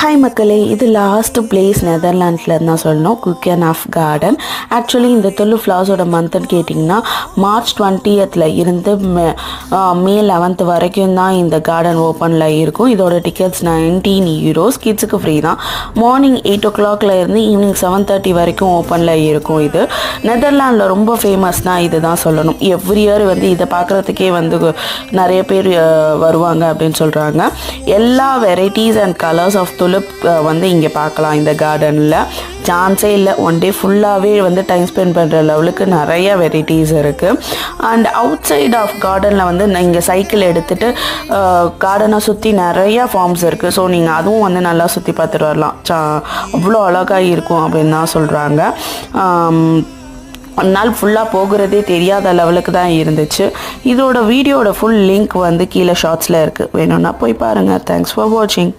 Hi மக்களே, இது last place நெதர்லாண்ட்ஸில் தான் சொல்லணும், குக்கென்ஆஃப் கார்டன். ஆக்சுவலி இந்த தொல்லு ஃப்ளவர்ஸோட மந்த்னு கேட்டிங்கன்னா மார்ச் 20th இருந்து மே 11th வரைக்கும் தான் இந்த கார்டன் ஓப்பனில் இருக்கும். இதோட டிக்கெட்ஸ் €19, கிட்ஸுக்கு ஃப்ரீ தான். மார்னிங் 8 o'clock இருந்து ஈவினிங் 7:30 வரைக்கும் ஓப்பனில் இருக்கும். இது நெதர்லாண்டில் ரொம்ப ஃபேமஸ்னால் இது தான் சொல்லணும். எவ்ரி இயர் இதை பார்க்குறதுக்கே நிறைய பேர் வருவாங்க அப்படின்னு சொல்கிறாங்க. எல்லா varieties and colours of tulip இங்கே பார்க்கலாம். இந்த கார்டனில் சான்ஸே இல்லை, ஒன் டே ஃபுல்லாகவே டைம் ஸ்பெண்ட் பண்ணுற லெவலுக்கு நிறைய வெரைட்டிஸ் இருக்குது. அண்ட் அவுட் சைட் ஆஃப் கார்டனில் நீங்கள் சைக்கிள் எடுத்துகிட்டு கார்டனை சுற்றி நிறையா ஃபார்ம்ஸ் இருக்குது. ஸோ நீங்கள் அதுவும் நல்லா சுற்றி பார்த்துட்டு வரலாம். அவ்வளோ அழகாக இருக்கும் அப்படின்னு தான் சொல்கிறாங்க. ஒரு நாள் ஃபுல்லாக போகிறதே தெரியாத லெவலுக்கு தான் இருந்துச்சு. இதோட வீடியோட ஃபுல் லிங்க் கீழே ஷார்ட்ஸில் இருக்குது, வேணும்னா போய் பாருங்கள். தேங்க்ஸ் ஃபார் வாட்சிங்.